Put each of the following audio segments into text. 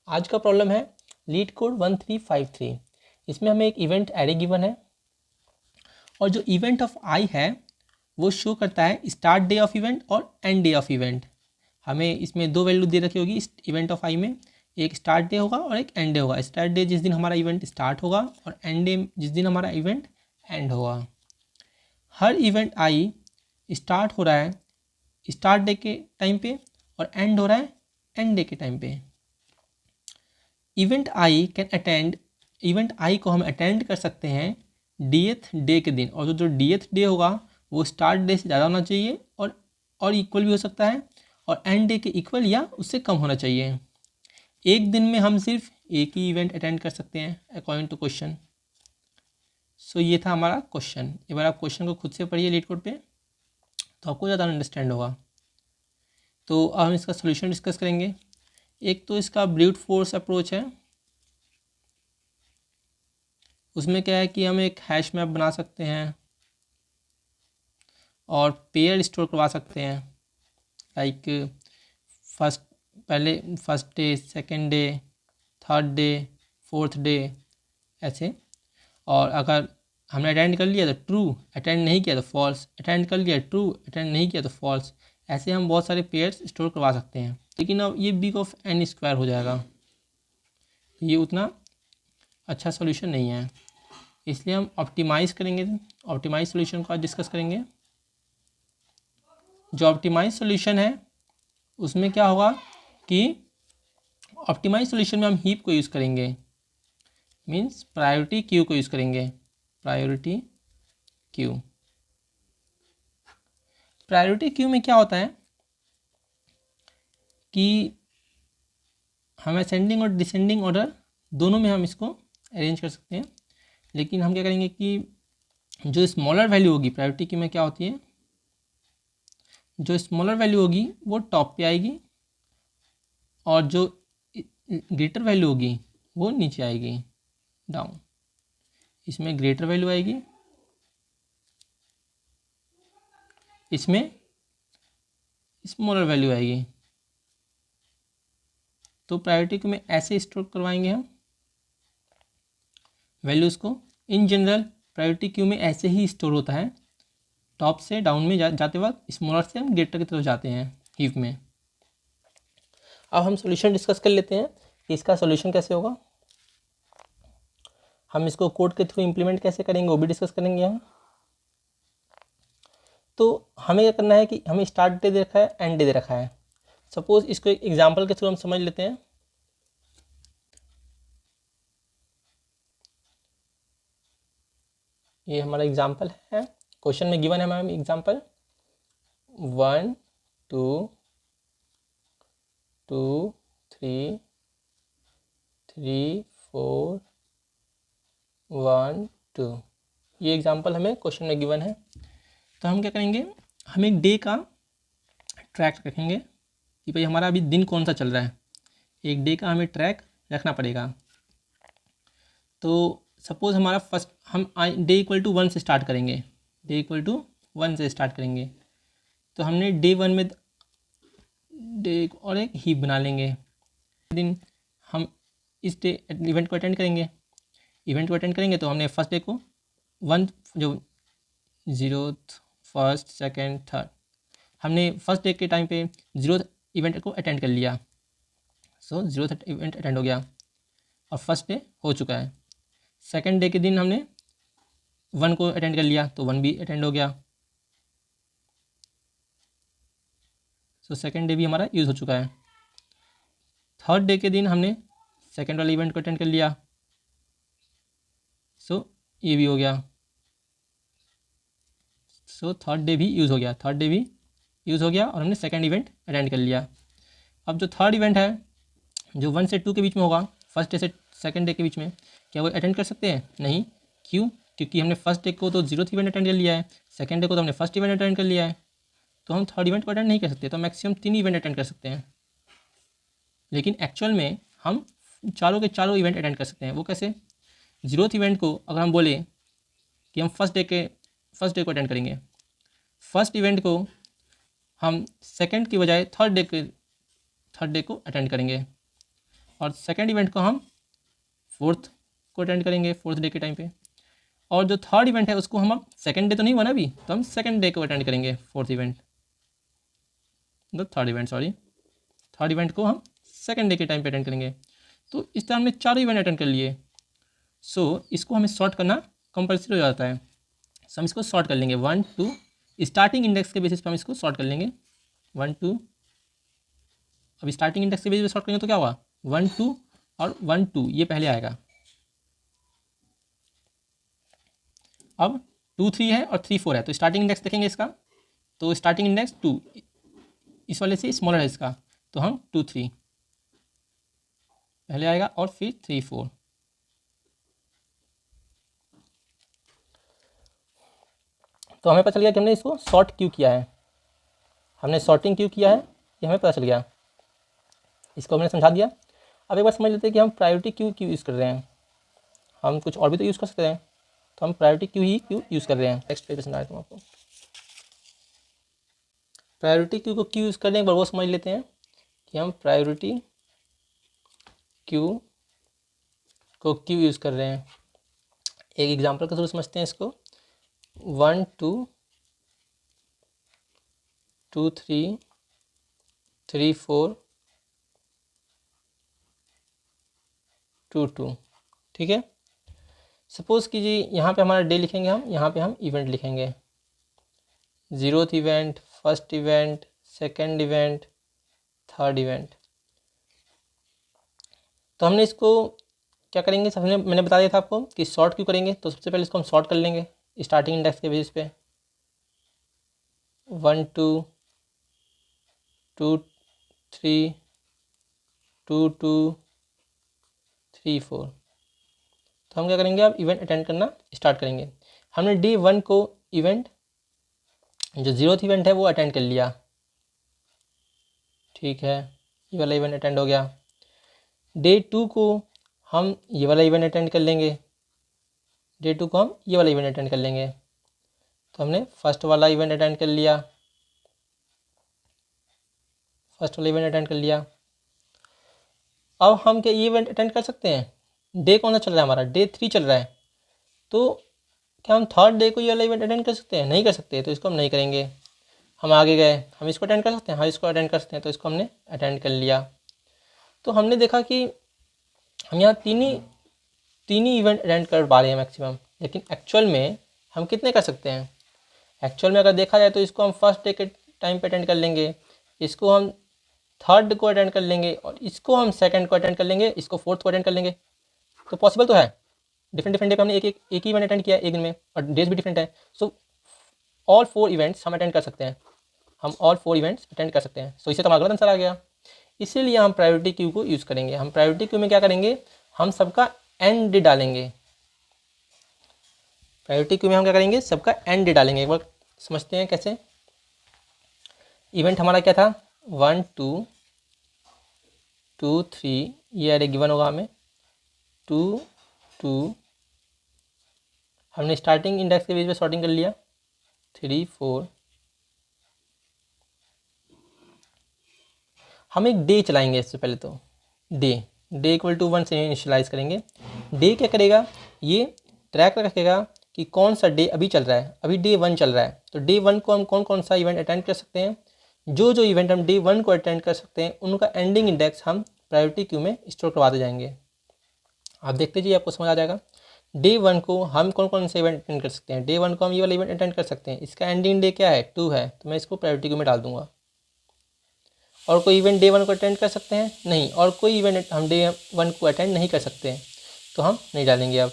आज का प्रॉब्लम है लीड कोड 1353। इसमें हमें एक इवेंट एरे गिवन है और जो इवेंट ऑफ आई है वो शो करता है स्टार्ट डे ऑफ इवेंट और एंड डे ऑफ इवेंट। हमें इसमें दो वैल्यू दे रखी होगी इस इवेंट ऑफ आई में, एक स्टार्ट डे होगा और एक एंड डे होगा। स्टार्ट डे जिस दिन हमारा इवेंट स्टार्ट होगा और एंड डे जिस दिन हमारा इवेंट एंड होगा। हर इवेंट आई स्टार्ट हो रहा है स्टार्ट डे के टाइम पे और एंड हो रहा है एंड डे के टाइम पे। इवेंट आई को हम अटेंड कर सकते हैं डीएथ डे के दिन, और जो डीएथ डे होगा वो स्टार्ट डे से ज़्यादा होना चाहिए और इक्वल भी हो सकता है, और एंड डे के इक्वल या उससे कम होना चाहिए। एक दिन में हम सिर्फ एक ही इवेंट अटेंड कर सकते हैं अकॉर्डिंग टू क्वेश्चन। सो ये था हमारा क्वेश्चन। एक बार आप क्वेश्चन को खुद से पढ़िए लीड कोड पे, तो आपको ज़्यादा अंडरस्टैंड होगा। तो अब हम इसका सोल्यूशन डिस्कस करेंगे। एक तो इसका ब्रूट फोर्स अप्रोच है, उसमें क्या है कि हम एक हैश मैप बना सकते हैं और पेयर स्टोर करवा सकते हैं। Like first day, second day, third day, fourth day, ऐसे। और अगर हमने अटेंड कर लिया तो ट्रू, अटेंड नहीं किया तो फॉल्स, अटेंड कर लिया ट्रू, अटेंड नहीं किया तो फॉल्स। ऐसे हम बहुत सारे पेयर्स स्टोर करवा सकते हैं। लेकिन अब ये बिग ऑफ एन स्क्वायर हो जाएगा, ये उतना अच्छा सॉल्यूशन नहीं है, इसलिए हम ऑप्टिमाइज़ करेंगे। ऑप्टिमाइज सॉल्यूशन को आज डिस्कस करेंगे। जो ऑप्टिमाइज सॉल्यूशन है उसमें क्या होगा कि ऑप्टिमाइज सॉल्यूशन में हम हीप को यूज़ करेंगे, मीन्स प्रायोरिटी क्यू को यूज़ करेंगे। प्रायोरिटी क्यू में क्या होता है कि हम असेंडिंग और डिसेंडिंग ऑर्डर दोनों में हम इसको अरेंज कर सकते हैं। लेकिन हम क्या करेंगे कि जो स्मॉलर वैल्यू होगी प्रायोरिटी क्यू में क्या होती है, जो स्मॉलर वैल्यू होगी वो टॉप पे आएगी और जो ग्रेटर वैल्यू होगी वो नीचे आएगी, डाउन। इसमें ग्रेटर वैल्यू आएगी, इसमें स्मॉलर वैल्यू आएगी। तो प्रायोरिटी क्यू में ऐसे स्टोर करवाएंगे हम वैल्यूज़ को। इन जनरल प्रायोरिटी क्यू में ऐसे ही स्टोर होता है, टॉप से डाउन में जाते वक्त स्मॉलर से हम ग्रेटर की तरफ जाते हैं हीप में। अब हम सॉल्यूशन डिस्कस कर लेते हैं कि इसका सॉल्यूशन कैसे होगा। हम इसको कोड के थ्रू इम्प्लीमेंट कैसे करेंगे वो भी डिस्कस करेंगे हम। तो हमें क्या करना है कि हमें स्टार्ट डे दे रखा है, एंड डे दे रखा है। सपोज इसको एक एग्जांपल के थ्रू हम समझ लेते हैं। ये हमारा एग्जांपल है, क्वेश्चन में गिवन है हमारा एग्जांपल 1 2 2 3 3 4 1 2। ये एग्जांपल हमें क्वेश्चन में गिवन है। तो हम क्या करेंगे, हम एक डे का ट्रैक रखेंगे कि भाई हमारा अभी दिन कौन सा चल रहा है। एक डे का हमें ट्रैक रखना पड़ेगा। तो सपोज़ हमारा फर्स्ट हम डे इक्वल टू 1 से स्टार्ट करेंगे, डे इक्वल टू 1 से स्टार्ट करेंगे। तो हमने डे 1 में डे और एक हीप बना लेंगे। दिन हम इस डे इवेंट को अटेंड करेंगे। तो हमने फर्स्ट डे को 1 जो 0th, 1st, 2nd, 3rd, हमने फर्स्ट डे के टाइम पे 0th इवेंट को अटेंड कर लिया। सो 0th इवेंट अटेंड हो गया और फर्स्ट डे हो चुका है। सेकंड डे के दिन हमने 1 को अटेंड कर लिया तो 1 भी अटेंड हो गया। सो सेकंड डे भी हमारा यूज़ हो चुका है। थर्ड डे के दिन हमने सेकंड वाले इवेंट को अटेंड कर लिया, सो ये भी हो गया। सो थर्ड डे भी यूज़ हो गया और हमने सेकंड इवेंट अटेंड कर लिया। अब जो थर्ड इवेंट है जो 1 से 2 के बीच में होगा, फर्स्ट डे से सेकंड डे के बीच में, क्या वो अटेंड कर सकते हैं? नहीं। क्यों? क्योंकि हमने फर्स्ट डे को तो 0th इवेंट अटेंड कर लिया है, सेकंड डे को तो हमने फर्स्ट इवेंट अटेंड कर लिया है, तो हम थर्ड इवेंट को अटेंड नहीं कर सकते। तो मैक्सिमम 3 इवेंट अटेंड कर सकते हैं। लेकिन एक्चुअल में हम चारों के चारों इवेंट अटेंड कर सकते हैं। वो कैसे? 0th इवेंट को अगर हम बोले कि हम फर्स्ट डे को अटेंड करेंगे, फर्स्ट इवेंट को हम सेकंड की बजाय थर्ड डे को अटेंड करेंगे, और सेकेंड इवेंट को हम फोर्थ को अटेंड करेंगे, फोर्थ डे के टाइम पे। और जो थर्ड इवेंट है उसको हम, अब सेकेंड डे तो नहीं हुआ ना अभी, तो हम सेकेंड डे को अटेंड करेंगे, फोर्थ इवेंट, मतलब third event, sorry, third event को हम सेकेंड डे के टाइम पे अटेंड करेंगे। तो इस तरह हमने चारों इवेंट अटेंड कर लिए। सो इसको हमें सॉर्ट करना कंपल्सरी हो जाता है। सो हम इसको सॉर्ट कर लेंगे 1 2, स्टार्टिंग इंडेक्स के बेसिस पे हम इसको सॉर्ट कर लेंगे 1 2। अब स्टार्टिंग इंडेक्स के बेसिस पे सॉर्ट करेंगे तो क्या होगा, 1 2 और 1 2 ये पहले आएगा। अब 2 3 है और 3 4 है, तो स्टार्टिंग इंडेक्स देखेंगे इसका, तो स्टार्टिंग इंडेक्स 2 इस वाले से स्मॉलर है इसका, तो हम 2 3 पहले आएगा और फिर 3 4। तो हमें पता चल गया कि हमने इसको सॉर्ट क्यों किया है, हमने सॉर्टिंग क्यों किया है ये हमें पता चल गया, इसको हमने समझा दिया। अब एक बार समझ लेते हैं कि हम प्रायोरिटी क्यों यूज़ कर रहे हैं। हम कुछ और भी तो यूज़ कर सकते हैं, तो हम प्रायोरिटी क्यों यूज़ कर रहे हैं। नेक्स्ट पेज पे समझा देता हूँ आपको। प्रायोरिटी क्यू को क्यों यूज़ कर रहे हैं, एक बार वो समझ लेते हैं कि हम प्रायोरिटी क्यू को क्यों यूज़ कर रहे हैं। एक एग्जांपल के थ्रू समझते हैं इसको। 1 2 2 3 3 4 2 2, ठीक है। सपोज़ कीजिए यहाँ पे हमारा डे लिखेंगे हम, यहाँ पे हम इवेंट लिखेंगे, 0th event, first event, second event, third event. तो हमने इसको क्या करेंगे, सबने मैंने बता दिया था आपको कि सॉर्ट क्यों करेंगे। तो सबसे पहले इसको हम सॉर्ट कर लेंगे स्टार्टिंग इंडेक्स के बेसिस पे, 1 2 2 3 2 2 3 4। तो हम क्या करेंगे, अब इवेंट अटेंड करना स्टार्ट करेंगे। हमने डे 1 को इवेंट, जो 0th इवेंट है वो अटेंड कर लिया, ठीक है, ये वाला इवेंट अटेंड हो गया। डे 2 को हम ये वाला इवेंट अटेंड कर लेंगे, डे 2 को हम ये वाला इवेंट अटेंड कर लेंगे। तो हमने फर्स्ट वाला इवेंट अटेंड कर लिया, फर्स्ट वाला इवेंट अटेंड कर लिया। अब हम क्या ये इवेंट अटेंड कर सकते हैं, डे कौन सा चल रहा है हमारा, डे 3 चल रहा है, तो क्या हम थर्ड डे को ये वाला इवेंट अटेंड कर सकते हैं, नहीं कर सकते, तो इसको हम नहीं करेंगे। हम आगे गए, हम इसको अटेंड कर सकते हैं, हाँ इसको अटेंड कर सकते हैं, तो इसको हमने अटेंड कर लिया। तो हमने देखा कि हम यहाँ तीन ही इवेंट अटेंड कर पा रहे हैं मैक्सिमम, लेकिन एक्चुअल में हम कितने कर सकते हैं। एक्चुअल में अगर देखा जाए तो इसको हम फर्स्ट डे के टाइम पे अटेंड कर लेंगे, इसको हम थर्ड को अटेंड कर लेंगे, और इसको हम सेकंड को अटेंड कर लेंगे, इसको फोर्थ को अटेंड कर लेंगे। तो पॉसिबल तो है, डिफरेंट डिफरेंट डे पे हमने एक ही इवेंट अटेंड किया एक दिन में, और डेज भी डिफरेंट है। सो ऑल 4 इवेंट्स हम अटेंड कर सकते हैं, हम ऑल 4 इवेंट्स अटेंड कर सकते हैं। सो इससे तो हमारा गलत आंसर आ गया। इसीलिए हम प्रायोरिटी क्यू को यूज़ करेंगे। हम प्रायोरिटी क्यू में क्या करेंगे, हम सबका एंड डालेंगे। प्रायोरिटी क्यू में हम क्या करेंगे, सबका एंड डालेंगे। एक बार समझते हैं कैसे। इवेंट हमारा क्या था, 1 2 2 3, ये अरे गिवन होगा हमें, 2 2, हमने स्टार्टिंग इंडेक्स के बीच में सॉर्टिंग कर लिया, 3 4। हम एक डे चलाएंगे इससे पहले, तो डे इक्वल टू 1 से इनिशियलाइज करेंगे। डे क्या करेगा, ये ट्रैक रखेगा कि कौन सा डे अभी चल रहा है। अभी डे 1 चल रहा है, तो डे 1 को हम कौन कौन सा इवेंट अटेंड कर सकते हैं, जो जो इवेंट हम डे 1 को अटेंड कर सकते हैं उनका एंडिंग इंडेक्स हम प्रायोरिटी क्यू में स्टोर करवाते जाएंगे। आप देखते जाइए, आपको समझ आ जाएगा। डे 1 को हम कौन कौन से इवेंट अटेंड कर सकते हैं, डे 1 को हम ये वाला इवेंट अटेंड कर सकते हैं, इसका एंडिंग डे क्या है, 2 है, तो मैं इसको प्रायोरिटी क्यू में डाल दूंगा। और कोई इवेंट डे 1 को अटेंड कर सकते हैं, नहीं, और कोई इवेंट हम डे 1 को अटेंड नहीं कर सकते हैं, तो हम नहीं डालेंगे। अब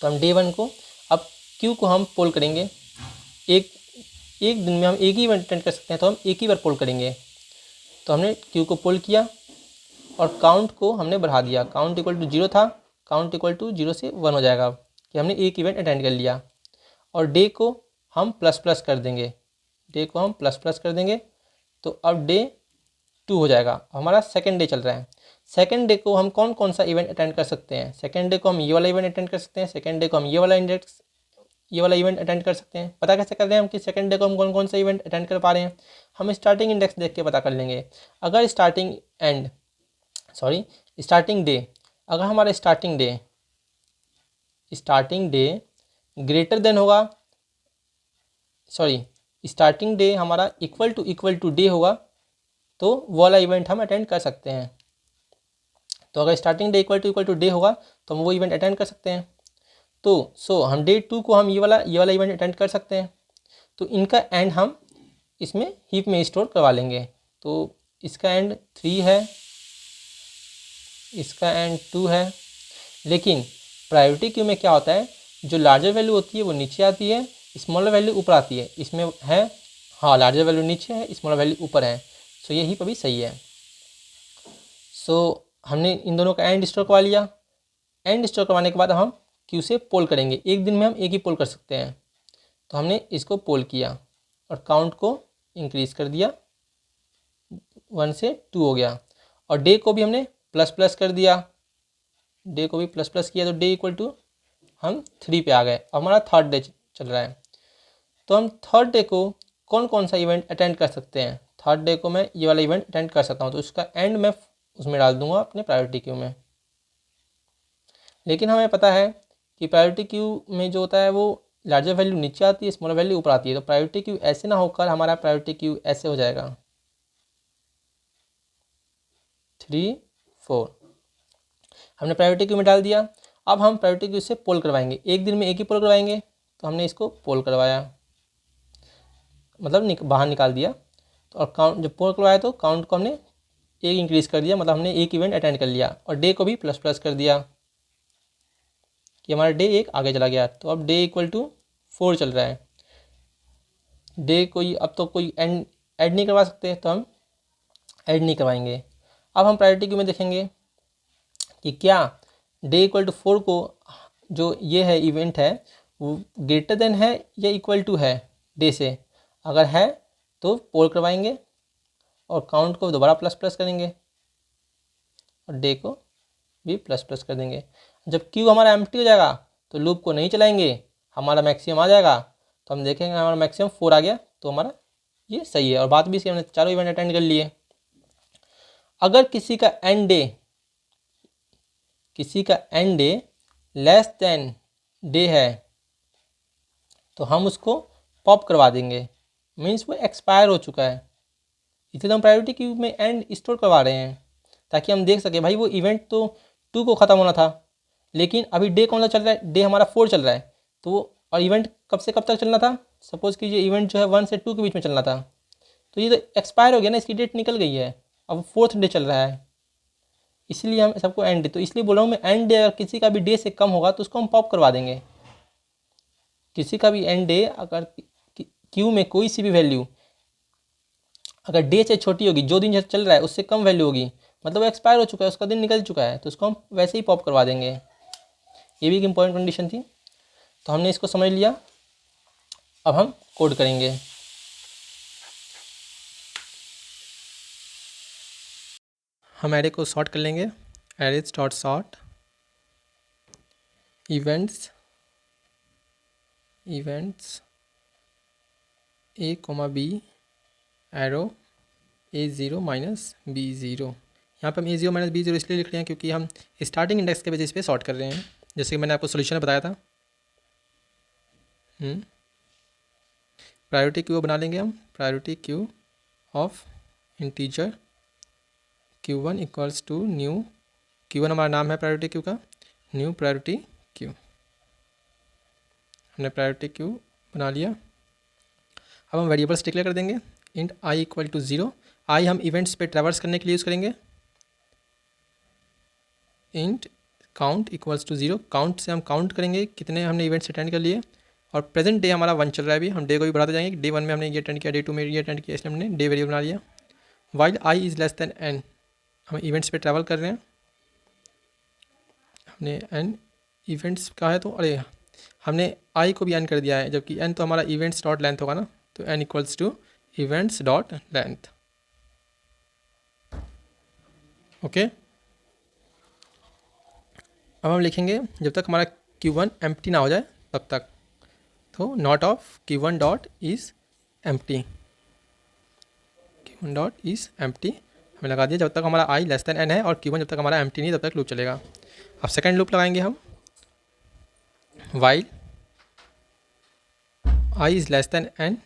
तो हम डे 1 को, अब क्यू को हम पोल करेंगे, एक दिन में हम एक ही इवेंट अटेंड कर सकते हैं, तो हम एक ही बार पोल करेंगे। तो हमने क्यू को पोल किया और काउंट को हमने बढ़ा दिया, काउंट इक्वल टू 0 था, काउंट इक्वल टू 0 से 1 हो जाएगा कि हमने एक इवेंट अटेंड कर लिया। और डे को हम प्लस प्लस कर देंगे, डे को हम प्लस प्लस कर देंगे, तो अब डे 2 हो जाएगा। हमारा सेकेंड डे चल रहा है, सेकेंड डे को हम कौन कौन सा इवेंट अटेंड कर सकते हैं, सेकेंड डे को हम ये वाला इवेंट अटेंड कर सकते हैं, सेकेंड डे को हम ये वाला इवेंट अटेंड कर सकते हैं। पता कैसे कर रहे हैं हम कि सेकेंड डे को हम कौन कौन सा इवेंट अटेंड कर पा रहे हैं, हम स्टार्टिंग इंडेक्स देख के पता कर लेंगे। अगर स्टार्टिंग डे, अगर हमारा स्टार्टिंग डे ग्रेटर देन होगा, सॉरी स्टार्टिंग डे हमारा इक्वल टू डे होगा तो वो वाला इवेंट हम अटेंड कर सकते हैं। तो अगर starting day equal to day होगा तो हम वो इवेंट अटेंड कर सकते हैं। तो हम डे 2 को हम ये वाला इवेंट अटेंड कर सकते हैं। तो इनका एंड हम इसमें हीप में स्टोर करवा लेंगे। तो इसका एंड 3 है, इसका एंड 2 है। लेकिन प्रायोरिटी क्यू में क्या होता है, जो लार्जर वैल्यू होती है वो नीचे आती है, स्मॉलर वैल्यू ऊपर आती है। इसमें है हाँ, लार्जर वैल्यू नीचे है, स्मॉलर वैल्यू ऊपर है। सो ये हीप अभी सही है। सो हमने इन दोनों का एंड स्टोर करवा लिया। एंड स्टोर करवाने के बाद हम क्यू से पोल करेंगे। एक दिन में हम एक ही पोल कर सकते हैं। तो हमने इसको पोल किया और काउंट को इंक्रीज़ कर दिया, 1 से 2 हो गया। और डे को भी हमने प्लस प्लस कर दिया, डे को भी प्लस प्लस किया तो डे इक्वल टू हम 3 पे आ गए। अब हमारा थर्ड डे चल रहा है। तो हम थर्ड डे को कौन कौन सा इवेंट अटेंड कर सकते हैं। थर्ड डे को मैं ये वाला इवेंट अटेंड कर सकता हूँ, तो उसका एंड मैं उसमें डाल दूंगा अपने प्रायोरिटी क्यू में। लेकिन हमें पता है कि प्रायोरिटी क्यू में जो होता है वो लार्जर वैल्यू नीचे आती है, स्मॉलर वैल्यू ऊपर आती है। तो प्रायोरिटी क्यू ऐसे ना होकर हमारा प्रायोरिटी क्यू ऐसे हो जाएगा 3 4। हमने प्रायोरिटी क्यू में डाल दिया। अब हम प्रायोरिटी क्यू से पोल करवाएंगे। एक दिन में एक ही पोल करवाएंगे, तो हमने इसको पोल करवाया, मतलब बाहर निकाल दिया। तो और काउंट जब पोल करवाया तो काउंट को हमने एक इंक्रीज़ कर दिया, मतलब हमने एक इवेंट अटेंड कर लिया। और डे को भी प्लस प्लस कर दिया कि हमारा डे एक आगे चला गया। तो अब डे इक्वल टू 4 चल रहा है। डे कोई अब तो कोई ऐड नहीं करवा सकते, तो हम ऐड नहीं करवाएंगे। अब हम प्रायोरिटी क्यू में देखेंगे कि क्या डे इक्वल टू 4 को जो ये है इवेंट है वो ग्रेटर देन है या इक्वल टू है डे से। अगर है तो पोल करवाएंगे और काउंट को दोबारा प्लस प्लस करेंगे और डे को भी प्लस प्लस कर देंगे। जब क्यू हमारा एम्प्टी हो जाएगा तो लूप को नहीं चलाएंगे, हमारा मैक्सिमम आ जाएगा। तो हम देखेंगे हमारा मैक्सिमम 4 आ गया, तो हमारा ये सही है। और बात भी सही, हमने चारों इवेंट अटेंड कर लिए। अगर किसी का and day less than day है तो हम उसको पॉप करवा देंगे, मीन्स वो एक्सपायर हो चुका है। इसलिए तो हम प्रायोरिटी क्यू में एंड स्टोर करवा रहे हैं, ताकि हम देख सकें भाई वो इवेंट तो 2 को ख़त्म होना था, लेकिन अभी डे कौन सा चल रहा है, डे हमारा 4 चल रहा है। तो वो और इवेंट कब से कब तक चलना था, सपोज़ कीजिए इवेंट जो है 1 से 2 के बीच में चलना था। तो ये तो एक्सपायर हो गया ना, इसकी डेट निकल गई है, अब 4th डे चल रहा है। इसलिए हम सबको एंड डे, तो इसलिए बोल रहा हूँ मैं एंड डे अगर किसी का भी डे से कम होगा तो उसको हम पॉप करवा देंगे। किसी का भी एंड डे अगर क्यू में कोई सी भी वैल्यू अगर डे से छोटी होगी, जो दिन चल रहा है उससे कम वैल्यू होगी, मतलब वो एक्सपायर हो चुका है, उसका दिन निकल चुका है, तो उसको हम वैसे ही पॉप करवा देंगे। ये भी एक इम्पॉर्टेंट कंडीशन थी। तो हमने इसको समझ लिया। अब हम कोड करेंगे। हम एरे को सॉर्ट कर लेंगे। Arrays dot sort events A comma B arrow A0 minus B0। यहाँ पर हम A0 माइनस B0 इसलिए लिख रहे हैं क्योंकि हम स्टार्टिंग इंडेक्स के बेसिस पे सॉर्ट कर रहे हैं, जैसे कि मैंने आपको सोल्यूशन में बताया था। प्रायोरिटी क्यू बना लेंगे हम। Priority queue of integer Q1 equals to new Q1 हमारा नाम है प्रायोरिटी क्यू का, न्यू प्रायोरिटी क्यू। हमने प्रायोरिटी क्यू बना लिया। अब हम वेरिएबल्स डिक्लेयर कर देंगे। Int I equal to 0। I हम इवेंट्स पे ट्रैवर्स करने के लिए यूज़ करेंगे। Int count equals to 0। Count से हम काउंट करेंगे कितने हमने इवेंट्स अटेंड कर लिए। और प्रेजेंट डे हमारा 1 चल रहा है अभी, हम डे को भी बढ़ाते जाएंगे। डे 1 में हमने ये अटेंड किया, डे 2 में ये अटेंड किया, इसलिए हमने डे वेरिएबल बना लिया। While I is less than N, हम इवेंट्स पे ट्रैवल कर रहे हैं। हमने एन इवेंट्स का है तो अरे हमने आई को भी एन कर दिया है, जबकि एन तो हमारा इवेंट्स डॉट लेंथ होगा ना, तो N equals to events dot length. Okay. अब हम लिखेंगे जब तक हमारा Q1 एम्प्टी ना हो जाए तब तक, तो not of Q1 dot is empty, Q1 dot is empty. हमें लगा दिया जब तक हमारा आई लेस देन एन है और Q1 जब तक हमारा एम्प्टी नहीं तब तक लूप चलेगा। अब सेकेंड लूप लगाएंगे हम, while I is less than N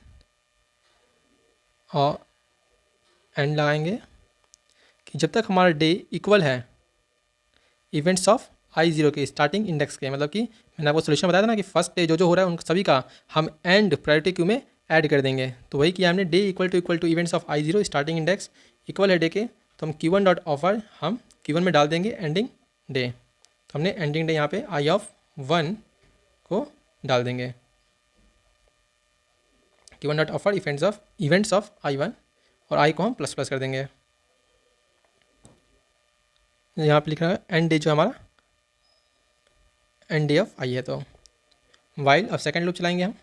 और एंड लगाएंगे कि जब तक हमारा डे इक्वल है इवेंट्स ऑफ I0 के स्टार्टिंग इंडेक्स के, मतलब कि मैंने आपको सोल्यूशन बताया था ना कि फर्स्ट डे जो हो रहा है उन सभी का हम एंड प्रायोरिटी क्यू में ऐड कर देंगे। तो वही किया हमने, day equal to events of I0 starting index equal है डे के, तो हम Q1 डॉट ऑफर हम Q1 में डाल देंगे एंडिंग डे। तो हमने एंडिंग डे यहाँ पे I(1) को डाल देंगे, Q1 dot offer events of I1 और I को हम प्लस प्लस कर देंगे। यहाँ पे लिख रहा है एंड डे जो हमारा एंड डे ऑफ I है। तो वाइल, अब सेकेंड लूप चलाएंगे हम,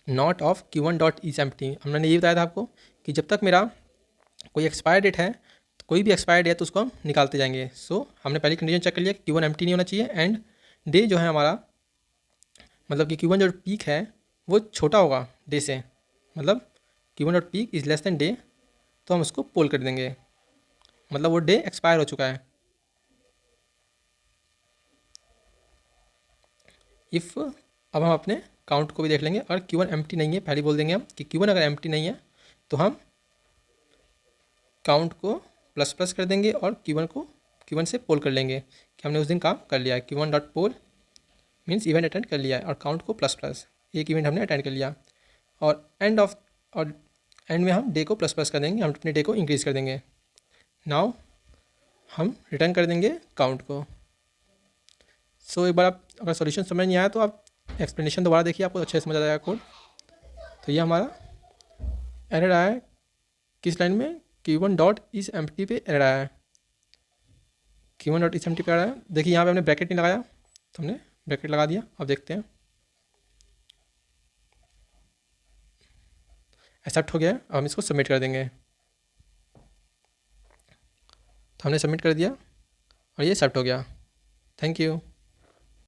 not of Q1 dot is empty. हमने ये बताया था आपको कि जब तक मेरा कोई एक्सपायर डेट है, तो कोई भी एक्सपायर डेट है तो उसको हम निकालते जाएंगे। सो हमने पहले कंडीशन चेक कर लिया कि Q1 एम्प्टी नहीं होना चाहिए एंड डे जो है हमारा, मतलब कि Q1 जो पीक है वो छोटा होगा डे से, मतलब Q1 dot peak is less then day, तो हम उसको पोल कर देंगे, मतलब वो डे एक्सपायर हो चुका है। इफ़ अब हम अपने काउंट को भी देख लेंगे, अगर Q1 एम्प्टी नहीं है, पहले बोल देंगे हम कि Q1 अगर एम्प्टी नहीं है तो हम काउंट को प्लस प्लस कर देंगे और Q1 से पोल कर लेंगे कि हमने उस दिन काम कर लिया है। Q1 dot poll means event attend कर लिया है, और काउंट को प्लस प्लस, एक इवेंट हमने अटेंड कर लिया। और एंड में हम डे को प्लस प्लस कर देंगे, हम अपने डे को इंक्रीज़ कर देंगे। नाउ हम रिटर्न कर देंगे काउंट को। सो एक बार आप अगर सॉल्यूशन समझ नहीं आया तो आप एक्सप्लेनेशन दोबारा देखिए, आपको अच्छे से समझ आ जाएगा कोड। तो ये हमारा एरर आया है किस लाइन में, Q1 डॉट इस एम्प्टी पे एरर आया है, Q1 डॉट इस एम्प्टी पे आ रहा है। देखिए यहाँ पे हमने ब्रैकेट नहीं लगाया तो हमने ब्रैकेट लगा दिया। अब देखते हैं, एक्सेप्ट हो गया है। अब हम इसको सबमिट कर देंगे। तो हमने सबमिट कर दिया और ये एक्सेप्ट हो गया। Thank you.